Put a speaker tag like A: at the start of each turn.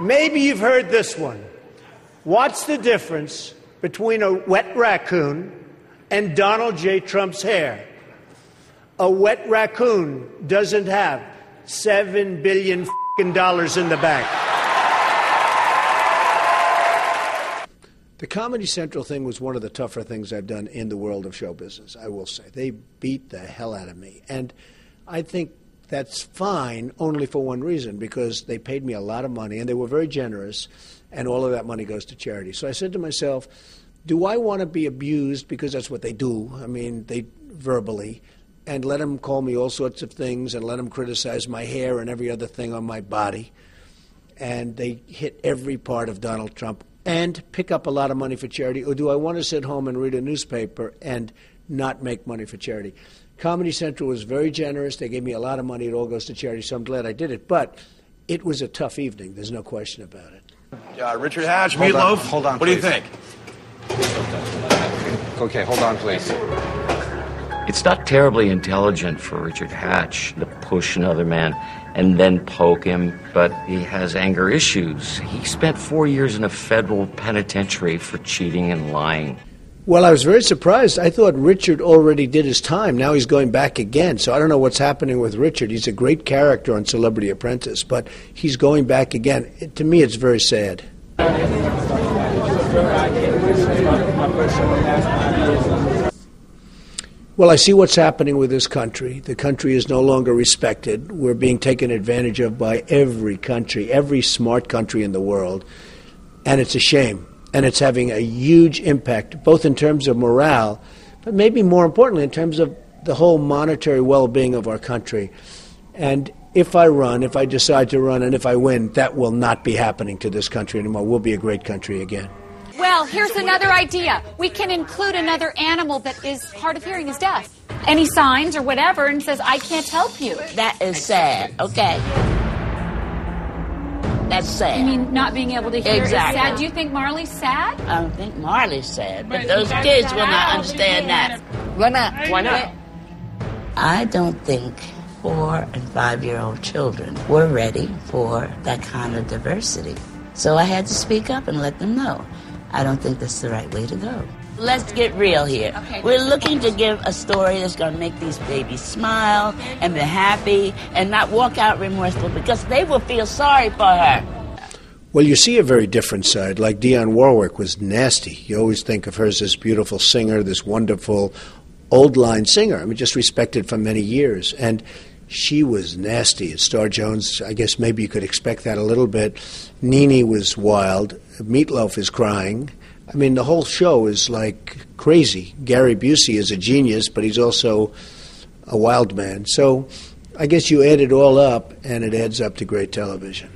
A: Maybe you've heard this one. What's the difference between a wet raccoon and Donald J. Trump's hair? A wet raccoon doesn't have $7 billion in the bank. The Comedy Central thing was one of the tougher things I've done in the world of show business, I will say. They beat the hell out of me. And I think that's fine only for one reason, because they paid me a lot of money and they were very generous, and all of that money goes to charity. So I said to myself, do I want to be abused, because that's what they do, I mean, they verbally, and let them call me all sorts of things and let them criticize my hair and every other thing on my body, and they hit every part of Donald Trump, and pick up a lot of money for charity? Or do I want to sit home and read a newspaper and not make money for charity? Comedy Central was very generous. They gave me a lot of money. It all goes to charity, so I'm glad I did it. But it was a tough evening. There's no question about it.
B: Richard Hatch, Meatloaf.
C: Hold on,
B: what
C: please.
B: do you think?
C: Okay, hold on, please.
D: It's not terribly intelligent for Richard Hatch to push another man and then poke him, but he has anger issues. He spent 4 years in a federal penitentiary for cheating and lying.
A: Well, I was very surprised. I thought Richard already did his time. Now he's going back again. So I don't know what's happening with Richard. He's a great character on Celebrity Apprentice, but he's going back again. To me, it's very sad. Well, I see what's happening with this country. The country is no longer respected. We're being taken advantage of by every country, every smart country in the world. And it's a shame. And it's having a huge impact, both in terms of morale, but maybe more importantly in terms of the whole monetary well-being of our country. And if I decide to run, and if I win, that will not be happening to this country anymore. We'll be a great country again.
E: Well, here's another idea. We can include another animal that is hard of hearing, is deaf. Any signs or whatever, and says, I can't help you.
F: That is sad, okay? That's sad.
E: You mean not being able to hear
F: Exactly.
E: is sad? Do you think Marley's sad?
F: I don't think Marley's sad, but those kids will not understand that. Why not?
E: Why not?
F: I don't think 4- and 5-year-old children were ready for that kind of diversity. So I had to speak up and let them know. I don't think that's the right way to go. Let's get real here.
E: Okay.
F: We're looking to give a story that's going to make these babies smile and be happy and not walk out remorseful, because they will feel sorry for her.
A: Well, you see a very different side. Like Dionne Warwick was nasty. You always think of her as this beautiful singer, this wonderful old line singer. I mean, just respected for many years. And she was nasty. At Star Jones, I guess maybe you could expect that a little bit. Nene was wild. Meatloaf is crying. I mean, the whole show is like crazy. Gary Busey is a genius, but he's also a wild man. So I guess you add it all up, and it adds up to great television.